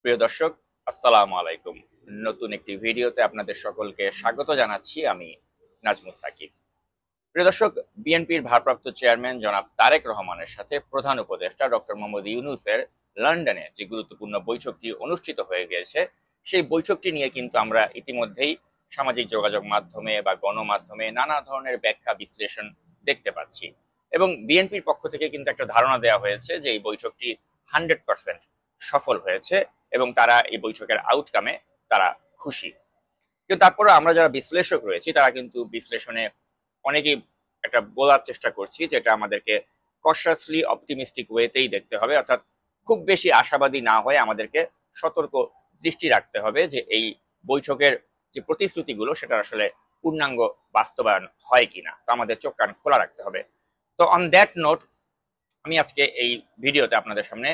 প্রিয় দর্শক, আসসালামু আলাইকুম। নতুন একটি ভিডিওতে আপনাদের সকলকে স্বাগত জানাচ্ছি। আমি নাজমুস সাকিব। প্রিয় দর্শক, বিএনপির ভারপ্রাপ্ত চেয়ারম্যান জনাব তারেক রহমানের সাথে প্রধান উপদেষ্টা ডক্টর মোহাম্মদ ইউনূসের লন্ডনে যে গুরুত্বপূর্ণ বৈঠকটি অনুষ্ঠিত হয়ে গিয়েছে, সেই বৈঠকটি নিয়ে কিন্তু আমরা ইতিমধ্যেই সামাজিক যোগাযোগ মাধ্যমে বা গণমাধ্যমে নানা ধরনের ব্যাখ্যা বিশ্লেষণ দেখতে পাচ্ছি। এবং বিএনপির পক্ষ থেকে কিন্তু একটা ধারণা দেওয়া হয়েছে যে এই বৈঠকটি 100% সফল হয়েছে এবং তারা এই বৈঠকের আউটকামে তারা খুশি। কিন্তু তারপরে আমরা যারা বিশ্লেষক রয়েছি তারা কিন্তু বিশ্লেষণে অনেকেই একটা বলার চেষ্টা করছি, যেটা আমাদেরকে কশাসলি অপটিমিস্টিক ওয়েতেই দেখতে হবে, অর্থাৎ খুব বেশি আশাবাদী না হয়ে আমাদেরকে সতর্ক দৃষ্টি রাখতে হবে যে এই বৈঠকের যে প্রতিশ্রুতিগুলো সেটা আসলে পূর্ণাঙ্গ বাস্তবায়ন হয় কিনা। তো আমাদের চোখ কান খোলা রাখতে হবে। তো অন দ্যাট নোট, আমি আজকে এই ভিডিওতে আপনাদের সামনে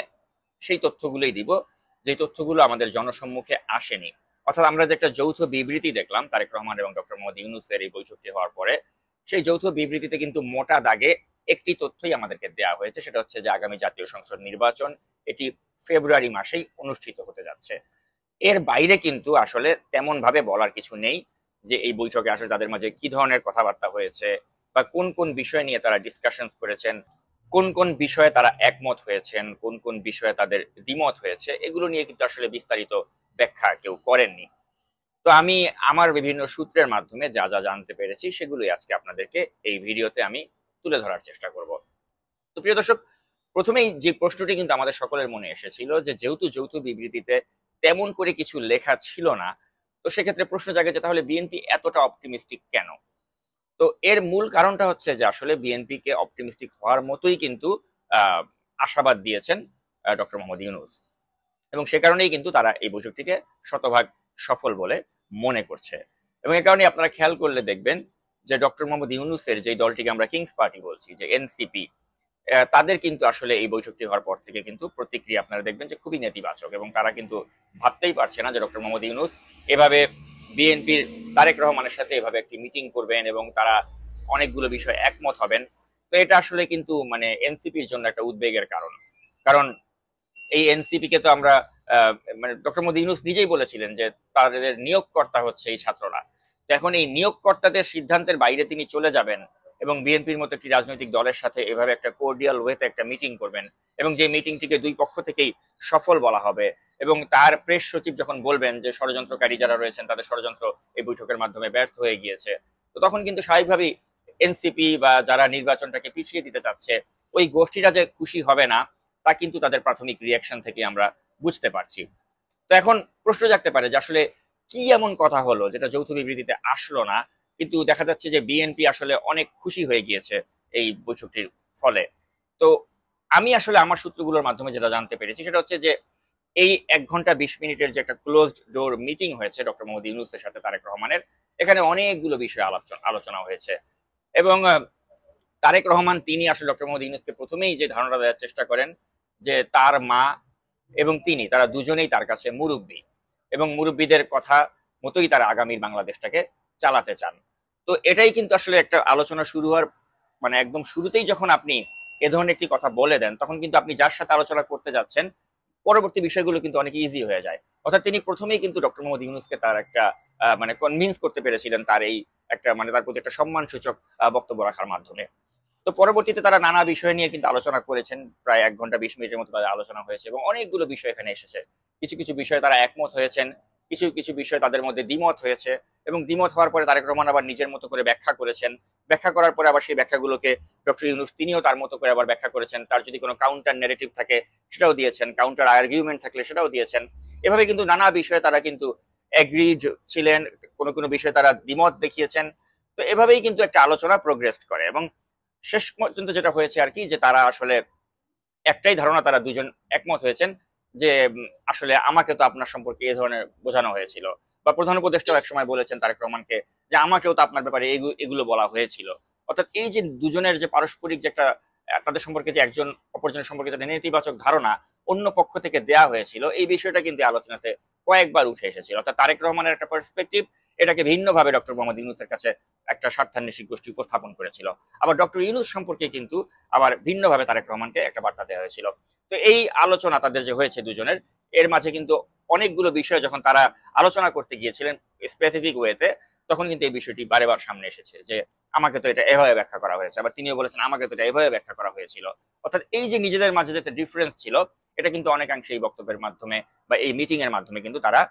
সেই তথ্যগুলোই দিব যে তথ্যগুলো আমাদের জনসম্মুখে আসেনি। অর্থাৎ আমরা যে একটা যৌথ বিবৃতি দেখলাম তারেক রহমান এবং ডক্টর মোহাম্মদ ইউনূসের এই বৈঠকটি হওয়ার পরে, সেই যৌথ বিবৃতিতে কিন্তু মোটা দাগে একটি তথ্যই আমাদেরকে দেওয়া হয়েছে, সেটা হচ্ছে যে আগামী জাতীয় সংসদ নির্বাচন এটি ফেব্রুয়ারি মাসেই অনুষ্ঠিত হতে যাচ্ছে। এর বাইরে কিন্তু আসলে তেমন ভাবে বলার কিছু নেই যে এই বৈঠকে আসলে তাদের মাঝে কি ধরনের কথাবার্তা হয়েছে বা কোন কোন বিষয় নিয়ে তারা ডিসকাশন করেছেন, কোন কোন বিষয়ে তারা একমত হয়েছেন, কোন কোন বিষয়ে তাদের দ্বিমত হয়েছে, এগুলো নিয়ে কিন্তু আসলে বিস্তারিত ব্যাখ্যা কেউ করেননি। তো আমি আমার বিভিন্ন সূত্রের মাধ্যমে যা যা জানতে পেরেছি সেগুলোই আজকে আপনাদেরকে এই ভিডিওতে আমি তুলে ধরার চেষ্টা করব। তো প্রিয় দর্শক, প্রথমেই যে প্রশ্নটি কিন্তু আমাদের সকলের মনে এসেছিল যে যেহেতু যৌথ বিবৃতিতে তেমন করে কিছু লেখা ছিল না, তো সেক্ষেত্রে প্রশ্ন জাগে যে তাহলে বিএনপি এতটা অপটিমিস্টিক কেন। তো এর মূল কারণটা হচ্ছে যে আসলে বিএনপি কে অপটিমিস্টিক হওয়ার মতোই কিন্তু আহ, আশাবাদ দিয়েছেন ডক্টর মোহাম্মদ ইউনূস, এবং সে কারণেই কিন্তু তারা এই বৈঠকটিকে শতভাগ সফল বলে মনে করছে। এবং এ কারণে আপনারা খেয়াল করলে দেখবেন যে ডক্টর মোহাম্মদ ইউনূসের যে দলটিকে আমরা কিংস পার্টি বলছি, যে এনসিপি, তাদের কিন্তু আসলে এই বৈঠকটি হওয়ার পর থেকে কিন্তু প্রতিক্রিয়া আপনারা দেখবেন যে খুবই নেতিবাচক, এবং তারা কিন্তু ভাবতেই পারছে না যে ডক্টর মোহাম্মদ ইউনূস এভাবে বিএনপির তারেক রহমানের সাথে এভাবে একটি মিটিং করবেন এবং তারা অনেকগুলো বিষয় একমত হবেন। তো এটা আসলে কিন্তু মানে এনসিপির জন্য একটা উদ্বেগের কারণ। কারণ এই এনসিপি কে তো আমরা আহ, মানে ডক্টর মোদী ইউনূস নিজেই বলেছিলেন যে তাদের নিয়োগকর্তা হচ্ছে এই ছাত্ররা। তো এখন এই নিয়োগকর্তাদের সিদ্ধান্তের বাইরে তিনি চলে যাবেন এবং বিএনপির মতো একটি রাজনৈতিক দলের সাথে এভাবে একটা কোর্ডিয়াল ওয়েতে একটা মিটিং করবেন, এবং যে মিটিংটিকে দুই পক্ষ থেকেই সফল বলা হবে, এবং তার প্রেস সচিব যখন বলবেন যে ষড়যন্ত্রকারী যারা রয়েছেন তাদের ষড়যন্ত্র এই বৈঠকের মাধ্যমে ব্যর্থ হয়ে গিয়েছে, তো তখন কিন্তু স্বাভাবিকভাবেই এনসিপি বা যারা নির্বাচনটাকে পিছিয়ে দিতে চাচ্ছে ওই গোষ্ঠীটা যে খুশি হবে না, তা কিন্তু তাদের প্রাথমিক রিয়াকশন থেকে আমরা বুঝতে পারছি। তো এখন প্রশ্ন জাগতে পারে যে আসলে কি এমন কথা হলো যেটা যৌথ বিবৃতিতে আসলো না, কিন্তু দেখা যাচ্ছে যে বিএনপি আসলে অনেক খুশি হয়ে গিয়েছে এই বৈঠকটির ফলে। তো আমি আসলে আমার সূত্রগুলোর মাধ্যমে যেটা জানতে পেরেছি সেটা হচ্ছে যে এই 1 ঘন্টা 20 মিনিটের যে একটা ক্লোজড ডোর মিটিং হয়েছে ডক্টর মোহাম্মদ ইউনূসের সাথে তারেক রহমানের, এখানে অনেকগুলো বিষয় আলোচনা হয়েছে। এবং তারেক রহমান তিনি আসলে ডক্টর মোহাম্মদ ইউনূসকে প্রথমেই যে ধারণা দেওয়ার চেষ্টা করেন যে তার মা এবং তারা দুজনেই তার কাছে মুরব্বী, এবং মুরব্বীদের কথা মতোই তারা আগামীর বাংলাদেশটাকে চালাতে চান। তো এটাই কিন্তু আসলে একটা আলোচনা শুরু হওয়ার মানে একদম শুরুতেই যখন আপনি এ ধরনের একটি কথা বলে দেন, তখন কিন্তু আপনি যার সাথে আলোচনা করতে যাচ্ছেন পরবর্তী বিষয়গুলো কিন্তু অনেক ইজি হয়ে যায়। অর্থাৎ তিনি প্রথমেই কিন্তু ডক্টর মোহাম্মদ ইউনূসকে তার একটা মানে কনভিন্স করতে পেরেছিলেন তার এই একটা মানে তার প্রতি একটা সম্মানসূচক বক্তব্য রাখার মাধ্যমে। তো পরবর্তীতে তারা নানা বিষয় নিয়ে কিন্তু আলোচনা করেছেন, প্রায় 1 ঘন্টা 20 মিনিটের মতো তাদের আলোচনা হয়েছে এবং অনেকগুলো বিষয় এখানে এসেছে। কিছু কিছু বিষয়ে তারা একমত হয়েছেন, কিছু কিছু বিষয় তাদের মধ্যে দ্বিমত হয়েছে, এবং দ্বিমত হওয়ার পরে তারেক রহমান আবার নিজের মতো করে ব্যাখ্যা করেছেন। ব্যাখ্যা করার পরে আবার সেই ব্যাখ্যাগুলোকে ডক্টর ইউনূস তিনিও তার মতো করে আবার ব্যাখ্যা করেছেন। তার যদি কোনো কাউন্টার নেগেটিভ থাকে সেটাও দিয়েছেন, কাউন্টার আর্গুমেন্ট থাকলে সেটাও দিয়েছেন। এভাবে কিন্তু নানা বিষয়ে তারা কিন্তু এগ্রিড ছিলেন, কোনো কোনো বিষয়ে তারা দ্বিমত দেখিয়েছেন। তো এভাবেই কিন্তু একটা আলোচনা প্রোগ্রেস করে, এবং শেষ পর্যন্ত যেটা হয়েছে আর কি, যে তারা আসলে একটাই ধারণা, তারা দুজন একমত হয়েছেন যে আসলে আমাকে তো আপনার সম্পর্কে এই ধরনের বোঝানো হয়েছিল, বা প্রধান উপদেষ্টাও একসময় বলেছেন তারেক রহমানকে যে আমাকেও তো আপনার ব্যাপারে এগুলো বলা হয়েছিল। অর্থাৎ এই যে দুজনের যে পারস্পরিক যে একটা তাদের সম্পর্কে যে একজন অপরজনের সম্পর্কে তাদের নেতিবাচক ধারণা অন্য পক্ষ থেকে দেয়া হয়েছিল, এই বিষয়টা কিন্তু আলোচনাতে কয়েকবার উঠে এসেছিল। অর্থাৎ তারেক রহমানের একটা পার্সপেক্টিভ এটাকে ভিন্নভাবে ডক্টর মোহাম্মদ ইউনূসের কাছে একটা স্বার্থান্বেষী গোষ্ঠী উপস্থাপন করেছিল। আবার ডক্টর ইউনূস সম্পর্কে কিন্তু আবার ভিন্নভাবে তারেক রহমানকে একটা বার্তা দেওয়া হয়েছিল। তো এই আলোচনা তাদের যে হয়েছে দুজনের, এর মাঝে কিন্তু অনেকগুলো বিষয় যখন তারা আলোচনা করতে গিয়েছিলেন স্পেসিফিক ওয়েতে, তখন কিন্তু এই বিষয়টি বারেবার সামনে এসেছে যে আমাকে তো এটা এভাবে ব্যাখ্যা করা হয়েছে, আবার তিনিও বলেছেন আমাকে তো এটা এভাবে ব্যাখ্যা করা হয়েছিল। অর্থাৎ এই যে নিজেদের মাঝে যে একটা ডিফারেন্স ছিল, এটা কিন্তু অনেকাংশে এই বক্তব্যের মাধ্যমে বা এই মিটিং এর মাধ্যমে কিন্তু তারা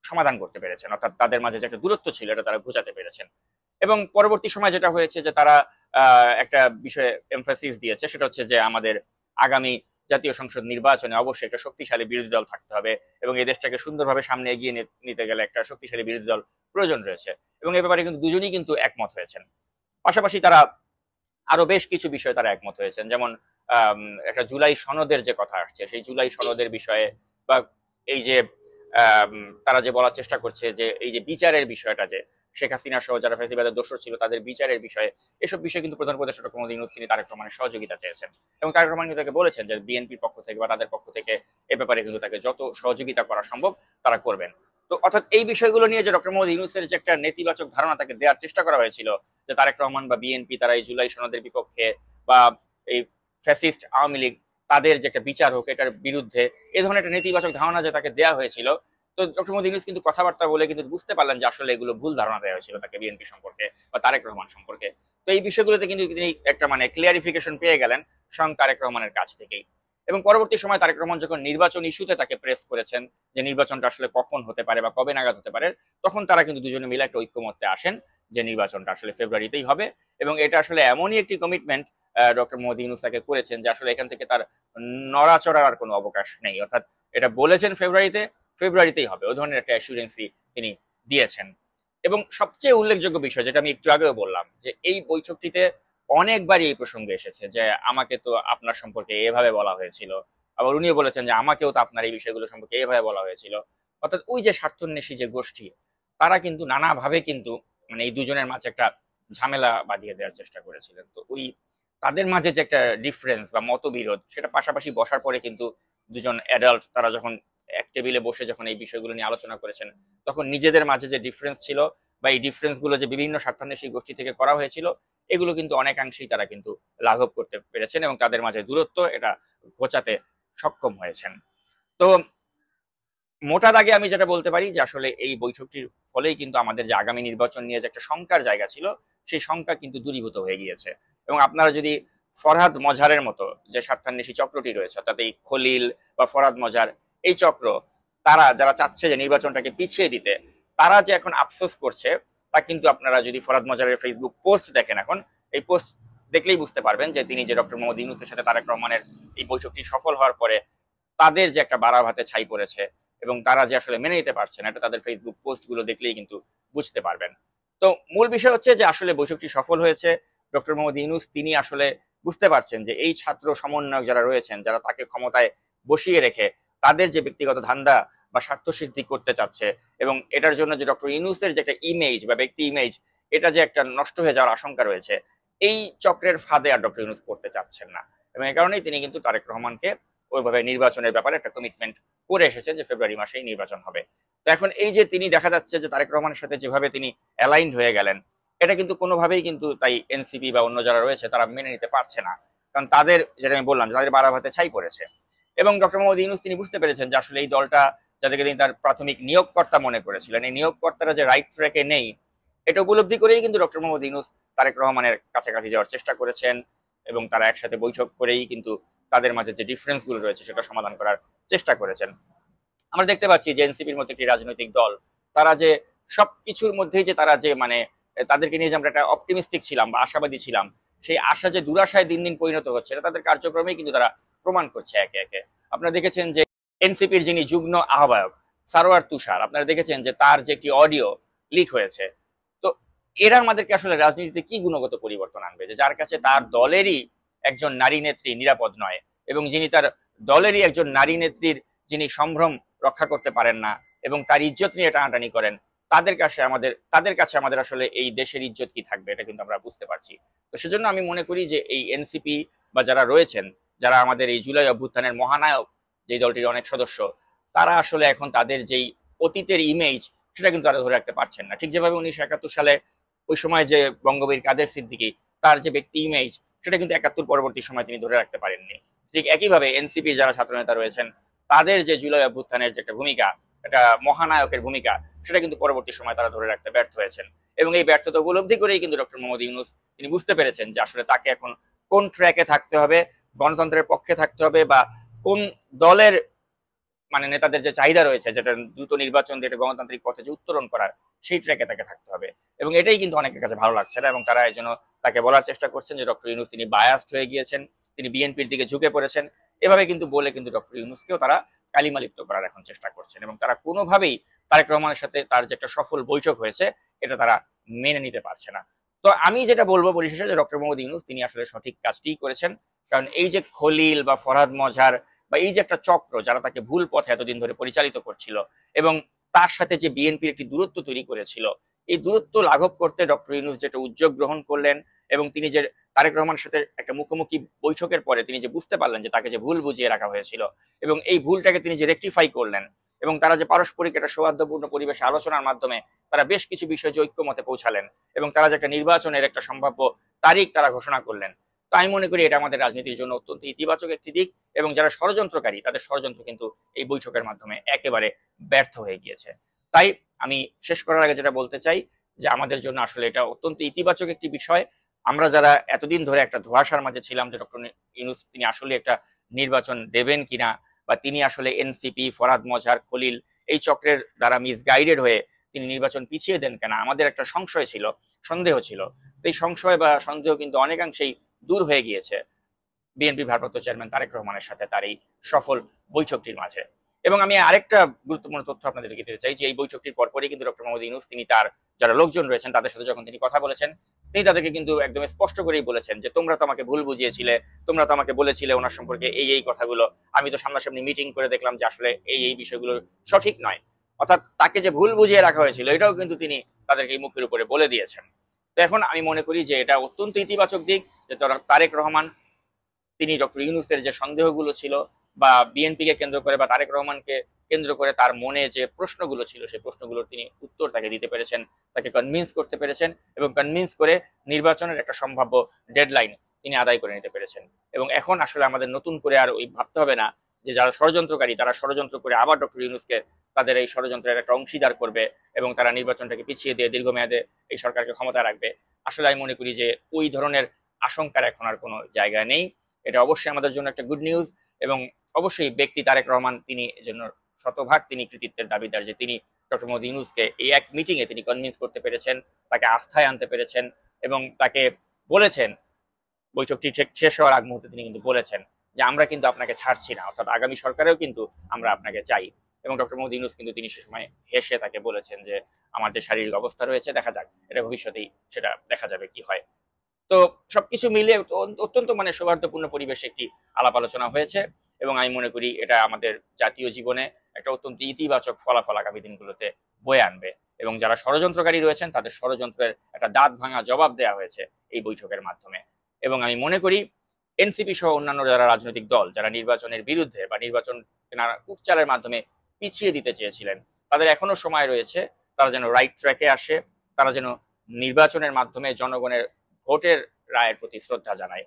সমাধান করতে পেরেছেন। অর্থাৎ তাদের মাঝে যে একটা দূরত্ব ছিল এটা তারা ঘোচাতে পেরেছেন। এবং পরবর্তী সময় যেটা হয়েছে যে তারা একটা বিষয়ে এমফাসিস দিয়েছে, সেটা হচ্ছে যে আমাদের আগামী জাতীয় সংসদ নির্বাচনে অবশ্যই একটা শক্তিশালী বিরোধী দল থাকতে হবে এবং এই দেশটাকে সুন্দরভাবে সামনে এগিয়ে নিতে গেলে একটা শক্তিশালী বিরোধী দল প্রয়োজন রয়েছে। এবং এ ব্যাপারে কিন্তু দুজনই কিন্তু একমত হয়েছেন। পাশাপাশি তারা আরো বেশ কিছু বিষয়ে তারা একমত হয়েছেন, যেমন একটা জুলাই সনদের যে কথা আসছে, সেই জুলাই সনদের বিষয়ে বা এই যে তারা যে বলার চেষ্টা করছে যে এই যে বিচারের বিষয়টা, যে শেখ হাসিনা সহ যারা ফ্যাসিবাদের দোষর ছিল তাদের বিচারের বিষয়ে, এসব বিষয়ে কিন্তু প্রধান উপদেষ্টা ডক্টর মোহাম্মদ ইউনূস তিনি তারেক রহমানের সহযোগিতা চেয়েছেন এবং তারেক রহমান কিন্তু তাকে বলেছেন যে বিএনপির পক্ষ থেকে বা তাদের পক্ষ থেকে এ ব্যাপারে কিন্তু তাকে যত সহযোগিতা করা সম্ভব তারা করবেন। তো অর্থাৎ এই বিষয়গুলো নিয়ে যে ডক্টর মোহাম্মদ ইউনূসের যে একটা নেতিবাচক ধারণা তাকে দেওয়ার চেষ্টা করা হয়েছিল যে তারেক রহমান বা বিএনপি তারা এই জুলাই সনদের বিপক্ষে বা এই ফ্যাসিস্ট আওয়ামী লীগ তাদের যে একটা বিচার হোক এটার বিরুদ্ধে, এই ধরনের একটা নেতিবাচক ধারণা যে তাকে দেওয়া হয়েছিল, তো ডক্টর মোহাম্মদ ইউনূস কিন্তু কথাবার্তা বলে কিন্তু বুঝতে পারলেন যে আসলে এগুলো ভুল ধারণা দেওয়া হয়েছিল তাকে বিএনপি সম্পর্কে বা তারেক রহমান সম্পর্কে। তো এই বিষয়গুলোতে কিন্তু তিনি একটা মানে ক্লিয়ারিফিকেশন পেয়ে গেলেন স্বয়ং তারেক রহমানের কাছ থেকেই। এবং পরবর্তী সময় তারেক রহমান যখন নির্বাচন ইস্যুতে তাকে প্রেস করেছেন যে নির্বাচনটা আসলে কখন হতে পারে বা কবে নাগাদ হতে পারে, তখন তারা কিন্তু দুজনে মিলে একটা ঐক্যমত্যে আসেন যে নির্বাচনটা আসলে ফেব্রুয়ারিতেই হবে। এবং এটা আসলে এমনই একটি কমিটমেন্ট ডক্টর মোহাম্মদ ইউনূস তাকে করেছেন যে আসলে এখান থেকে তার নড়াচড়ার আর কোনো অবকাশ নেই। অর্থাৎ এটা বলেছেন ফেব্রুয়ারিতেই হবে, ওই ধরনের একটা অ্যাসুরেন্সি তিনি দিয়েছেন। এবং সবচেয়ে উল্লেখযোগ্য বিষয় যেটা আমি একটু আগেও বললাম যে এই বৈঠকটিতে অনেকবারই এই প্রসঙ্গে এসেছে যে আমাকে তো আপনার সম্পর্কে এভাবে বলা হয়েছিল, আবার উনিও বলেছেন যে আমাকেও তো আপনার এই বিষয়গুলো সম্পর্কে এভাবে বলা হয়েছিল। অর্থাৎ ওই যে স্বার্থান্বেষী যে গোষ্ঠী, তারা কিন্তু নানাভাবে কিন্তু মানে এই দুজনের মাঝে একটা ঝামেলা বাঁধিয়ে দেওয়ার চেষ্টা করেছিলেন। তো ওই তাদের মাঝে যে একটা ডিফারেন্স বা মতবিরোধ, সেটা পাশাপাশি বসার পরে কিন্তু দুজন অ্যাডাল্ট তারা যখন এক টেবিলে বসে যখন এই বিষয়গুলো নিয়ে আলোচনা করেছেন, তখন নিজেদের মাঝে যে ডিফারেন্স ছিল বা এই ডিফারেন্স গুলো যে বিভিন্ন স্বার্থান্বেষী গোষ্ঠী থেকে করা হয়েছিল, এগুলো কিন্তু অনেকাংশেই তারা কিন্তু লাঘব করতে পেরেছেন এবং তাদের মাঝে দূরত্ব এটা ঘোচাতে সক্ষম হয়েছেন। তো মোটা দাগে আমি যেটা বলতে পারি যে আসলে এই বৈঠকটির ফলেই কিন্তু আমাদের যে আগামী নির্বাচন নিয়ে যে একটা শঙ্কার জায়গা ছিল, সেই শঙ্কা কিন্তু দূরীভূত হয়ে গিয়েছে। এবং আপনারা যদি ফরহাদ মজারের মতো যে স্বার্থান্বেষী চক্রটি রয়েছে, অর্থাৎ এই খলিল বা ফরহাদ মজার এই চক্র, তারা যারা চাচ্ছে যে নির্বাচনটাকে পিছিয়ে দিতে, তারা যে এখন আফসোস করছে তা কিন্তু আপনারা যদি ফরহাদ মজারের ফেসবুক পোস্ট দেখেন, এখন এই পোস্ট দেখলেই বুঝতে পারবেন যে তিনি যে ডক্টর মোহাম্মদ ইউনূসের সাথে তারেক রহমানের এই বৈঠকটি সফল হওয়ার পরে তাদের যে একটা বাড়া ভাতে ছাই পড়েছে এবং তারা যে আসলে মেনে নিতে পারছে না, এটা তাদের ফেসবুক পোস্ট গুলো দেখলেই কিন্তু বুঝতে পারবেন। তো মূল বিষয় হচ্ছে যে আসলে বৈঠকটি সফল হয়েছে। ডক্টর মোহাম্মদ ইউনূস তিনি আসলে বুঝতে পারছেন যে এই ছাত্র সমন্বয়ক যারা রয়েছেন, যারা তাকে ক্ষমতায় বসিয়ে রেখে তাদের যে ব্যক্তিগত ধান্দা বা স্বার্থ সিদ্ধি করতে চাচ্ছে এবং এটার জন্য যে ডক্টর ইউনূসের যে একটা ইমেজ বা ব্যক্তি ইমেজ, এটা যে একটা নষ্ট হয়ে যাওয়ার আশঙ্কা রয়েছে, এই চক্রের ফাঁদে আর ডক্টর ইউনূস পড়তে চাচ্ছেন না। এবং এই কারণেই তিনি কিন্তু তারেক রহমানকে ওইভাবে নির্বাচনের ব্যাপারে একটা কমিটমেন্ট করে এসেছেন যে ফেব্রুয়ারি মাসেই নির্বাচন হবে। তো এখন এই যে তিনি দেখা যাচ্ছে যে তারেক রহমানের সাথে যেভাবে তিনি অ্যালাইন্ড হয়ে গেলেন, এটা কিন্তু কোনোভাবেই কিন্তু তাই এনসিপি বা অন্য যারা রয়েছে তারা মেনে নিতে পারছে না। কারণ তাদের, যেটা আমি বললাম, তাদের বাড়া ভাতে ছাই পড়েছে। এবং ডক্টর মোহাম্মদ ইউনূস তিনি বুঝতে পেরেছেন যে আসলে এই দলটা, যাদেরকে তিনি তার প্রাথমিক নিয়োগকর্তা মনে করেছিলেন, এই নিয়োগকর্তারা যে রাইট ট্র্যাকে নেই, এটা উপলব্ধি করেই কিন্তু ডক্টর মোহাম্মদ ইউনূস তারেক রহমানের কাছাকাছি যাওয়ার চেষ্টা করেছেন এবং তারা একসাথে বৈঠক করেই কিন্তু তাদের মাঝে যে ডিফারেন্স গুলো রয়েছে সেটা সমাধান করার চেষ্টা করেছেন। আমরা দেখতে পাচ্ছি যে এনসিপির মতো একটি রাজনৈতিক দল, তারা যে সবকিছুর মধ্যেই যে তারা যে মানে তাদেরকে নিয়ে যে আমরা একটা অপটিমিস্টিক ছিলাম বা আশাবাদী ছিলাম, সেই আশা যে দুরাশায় দিন দিন পরিণত হচ্ছে, এটা তাদের কার্যক্রমেই কিন্তু তারা প্রমাণ করছে একে একে। আপনারা দেখেছেন যে এনসিপির যিনি যুগ্ম আহ্বায়ক সারোয়ার তুষার, আপনারা দেখেছেন যে তার যে একটি অডিও লিক হয়েছে। তো এরা আমাদেরকে আসলে রাজনীতিতে কি গুণগত পরিবর্তন আনবে যে যার কাছে তার দলেরই একজন নারী নেত্রী নিরাপদ নয় এবং যিনি তার দলেরই একজন নারী নেত্রীর যিনি সম্ভ্রম রক্ষা করতে পারেন না এবং তার ইজ্জত নিয়ে টানাটানি করেন, তাদের কাছে আমাদের আসলে এই দেশের ইজ্জত কি থাকবে, এটা কিন্তু আমরা বুঝতে পারছি। তো সেজন্য আমি মনে করি যে এই এনসিপি বা যারা রয়েছেন, যারা আমাদের এই জুলাই অভ্যুত্থানের মহানায়ক যে দলটির অনেক সদস্য, তারা আসলে এখন তাদের যেই অতীতের ইমেজ সেটা কিন্তু তারা ধরে রাখতে পারছেন না। ঠিক যেভাবে 1971 সালে ওই সময় যে বঙ্গবীর কাদের সিদ্দিকী, তার যে ব্যক্তি ইমেজ, সেটা কিন্তু 71 পরবর্তী সময় তিনি ধরে রাখতে পারেননি। ঠিক একইভাবে এনসিপি যারা ছাত্রনেতা রয়েছেন, তাদের যে জুলাই অভ্যুত্থানের যে একটা ভূমিকা, একটা মহানায়কের ভূমিকা, সেটা কিন্তু পরবর্তী সময় তারা ধরে রাখতে ব্যর্থ হয়েছেন। এবং এই ব্যর্থতা উপলব্ধি করেই কিন্তু ডক্টর মোহাম্মদ ইউনূস তিনি বুঝতে পেরেছেন যে আসলে তাকে এখন কোন ট্র্যাকে থাকতে হবে, গণতন্ত্রের পক্ষে থাকতে হবে, বা কোন দলের মানে নেতাদের যে চাহিদা রয়েছে যেটা দ্রুত নির্বাচন দিয়ে একটা গণতান্ত্রিক পথে যে উত্তরণ করার, সেই ট্র্যাকে তাকে থাকতে হবে। এবং এটাই কিন্তু অনেকের কাছে ভালো লাগছে না, এবং তারা এই জন্য তাকে বলার চেষ্টা করছেন যে ডক্টর ইউনূস তিনি বায়াসড হয়ে গিয়েছেন, তিনি বিএনপির দিকে ঝুঁকে পড়েছেন। এভাবে কিন্তু বলে কিন্তু ডক্টর ইউনূসকেও তারা কালিমালিপ্ত করার এখন চেষ্টা করছেন, এবং তারা কোনোভাবেই তারেক রহমানের সাথে তার যে একটা সফল বৈঠক হয়েছে এটা তারা মেনে নিতে পারছে না। তো আমি যেটা বলবো পরিশেষে, যে ডক্টর মোহাম্মদ ইউনূস তিনি আসলে সঠিক কাজটিই করেছেন। কারণ এই যে খলিল বা ফরহাদ মজহার বা এই যে একটা চক্র যারা তাকে ভুল পথে এতদিন ধরে পরিচালিত করছিল, এবং তার সাথে যে বিএনপির একটি দূরত্ব তৈরি করেছিল, এই দূরত্ব লাঘব করতে ডক্টর ইউনূস যেটা উদ্যোগ গ্রহণ করলেন, এবং তিনি যে তারেক রহমানের সাথে একটা মুখোমুখি বৈঠকের পরে তিনি যে বুঝতে পারলেন যে তাকে যে ভুল বুঝিয়ে রাখা হয়েছিল, এবং এই ভুলটাকে তিনি যে রেকটিফাই করলেন, এবং তারা যে পারস্পরিক একটা সৌহার্দ্যপূর্ণ পরিবেশে আলোচনার মাধ্যমে তারা বেশ কিছু বিষয় যে ঐক্যমতে পৌঁছালেন, এবং তারা যে একটা নির্বাচনের একটা সম্ভাব্য তারিখ তারা ঘোষণা করলেন। তো আমি মনে করি এটা আমাদের রাজনীতির জন্য অত্যন্ত ইতিবাচক একটি দিক, এবং যারা ষড়যন্ত্রকারী তাদের ষড়যন্ত্র কিন্তু এই বৈঠকের মাধ্যমে একেবারে ব্যর্থ হয়ে গিয়েছে। তাই আমি শেষ করার আগে যেটা বলতে চাই, যে আমাদের জন্য আসলে এটা অত্যন্ত ইতিবাচক একটি বিষয়। আমরা যারা এতদিন ধরে একটা ধোঁয়াশার মাঝে ছিলাম যে ডক্টর ইউনূস তিনি আসলে একটা নির্বাচন দেবেন কিনা, বা তিনি আসলে এনসিপি, ফরহাদ মজহার, খলিল এই চক্রের দ্বারা মিসগাইডেড হয়ে তিনি নির্বাচন পিছিয়ে দেন কেনা, আমাদের একটা সংশয় ছিল, সন্দেহ ছিল। তো এই সংশয় বা সন্দেহ কিন্তু অনেকাংশেই দূর হয়ে গিয়েছে বিএনপি ভারপ্রাপ্ত চেয়ারম্যান তারেক রহমানের সাথে তার এই সফল বৈঠকটির মাঝে। এবং আমি আরেকটা গুরুত্বপূর্ণ তথ্য আপনাদেরকে দিতে চাই, যে এই বৈঠকটির পরপরই কিন্তু ডক্টর মোহাম্মদ ইউনূস তিনি তার যারা লোকজন রয়েছেন তাদের সাথে যখন তিনি কথা বলেছেন, তিনি তাদেরকে কিন্তু একদম স্পষ্ট করেই বলেছেন যে তোমরা তো আমাকে ভুল বুঝিয়েছিলে, তোমরা তো আমাকে বলেছিলে ওনার সম্পর্কে এই কথাগুলো, আমি তো সামনাসামনি মিটিং করে দেখলাম যে আসলে এই বিষয়গুলো সঠিক নয়। অর্থাৎ তাকে যে ভুল বুঝিয়ে রাখা হয়েছিল এটাও কিন্তু তিনি তাদেরকে এই মুখের উপরে বলে দিয়েছেন। তো এখন আমি মনে করি যে এটা অত্যন্ত ইতিবাচক দিক, যে তারেক রহমান তিনি ডক্টর ইউনূসের যে সন্দেহগুলো ছিল, বা বিএনপিকে কেন্দ্র করে বা তারেক রহমানকে কেন্দ্র করে তার মনে যে প্রশ্নগুলো ছিল, সেই প্রশ্নগুলোর তিনি উত্তর তাকে দিতে পেরেছেন, তাকে কনভিন্স করতে পেরেছেন, এবং কনভিন্স করে নির্বাচনের একটা সম্ভাব্য ডেডলাইন তিনি আদায় করে নিতে পেরেছেন। এবং এখন আসলে আমাদের নতুন করে আর ওই ভাবতে হবে না যে যারা ষড়যন্ত্রকারী তারা ষড়যন্ত্র করে আবার ডক্টর ইউনূসকে তাদের এই ষড়যন্ত্রের একটা অংশীদার করবে, এবং তারা নির্বাচনটাকে পিছিয়ে দিয়ে দীর্ঘমেয়াদে এই সরকারকে ক্ষমতা রাখবে। আসলে আমি মনে করি যে ওই ধরনের আশঙ্কার এখন আর কোনো জায়গা নেই। এটা অবশ্যই আমাদের জন্য একটা গুড নিউজ, এবং অবশ্যই ব্যক্তি তারেক রহমান তিনি এজন্য শতভাগ তিনি কৃতিত্বের দাবিদার, যে তিনি ডক্টর মোহাম্মদ ইউনূসকে এই এক মিটিং এ তিনি কনভিন্স করতে পেরেছেন, তাকে আস্থায় আনতে পেরেছেন, এবং তাকে বলেছেন বৈঠকটি শেষ হওয়ার আগ মুহূর্তে তিনি কিন্তু বলেছেন যে আমরা কিন্তু আপনাকে ছাড়ছি না, অর্থাৎ আগামী সরকারেও কিন্তু আমরা আপনাকে চাই। এবং ডক্টর মোহাম্মদ ইউনূস কিন্তু তিনি সে সময় হেসে তাকে বলেছেন যে আমার যে শারীরিক অবস্থা রয়েছে দেখা যাক, এটা ভবিষ্যতেই সেটা দেখা যাবে কি হয়। তো সবকিছু মিলে অত্যন্ত মানে সৌহার্দ্যপূর্ণ পরিবেশে একটি আলাপ আলোচনা হয়েছে, এবং আমি মনে করি এটা আমাদের জাতীয় জীবনে একটা অত্যন্ত ইতিবাচক ফলাফল আগামী দিনগুলোতে বয়ে আনবে, এবং যারা ষড়যন্ত্রকারী রয়েছেন তাদের ষড়যন্ত্রের একটা দাঁত ভাঙা জবাব দেওয়া হয়েছে এই বৈঠকের মাধ্যমে। এবং আমি মনে করি এনসিপি সহ অন্যান্য যারা রাজনৈতিক দল যারা নির্বাচনের বিরুদ্ধে বা নির্বাচন কুকচালের মাধ্যমে পিছিয়ে দিতে চেয়েছিলেন, তাদের এখনো সময় রয়েছে, তারা যেন রাইট ট্র্যাকে আসে, তারা যেন নির্বাচনের মাধ্যমে জনগণের ভোটের রায়ের প্রতি শ্রদ্ধা জানায়।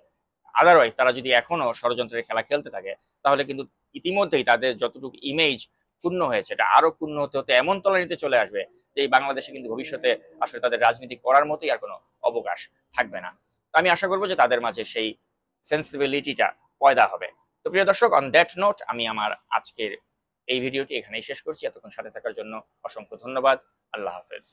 আদারওয়াইজ তারা যদি এখনো ষড়যন্ত্রের খেলা খেলতে থাকে, তাহলে কিন্তু ইতিমধ্যেই তাদের যতটুকু ইমেজ ক্ষুণ্ণ হয়েছে এটা আরো ক্ষুণ্ণ হতে হতে এমন তলানিতে চলে আসবে যে এই বাংলাদেশে কিন্তু ভবিষ্যতে আসলে তাদের রাজনীতি করার মতোই আর কোনো অবকাশ থাকবে না। তো আমি আশা করবো যে তাদের মাঝে সেই সেন্সিবিলিটিটা পয়দা হবে। তো প্রিয় দর্শক, অন দ্যাট নোট আমি আমার আজকের এই ভিডিওটি এখানেই শেষ করছি। এতক্ষণ সাথে থাকার জন্য অসংখ্য ধন্যবাদ। আল্লাহ হাফেজ।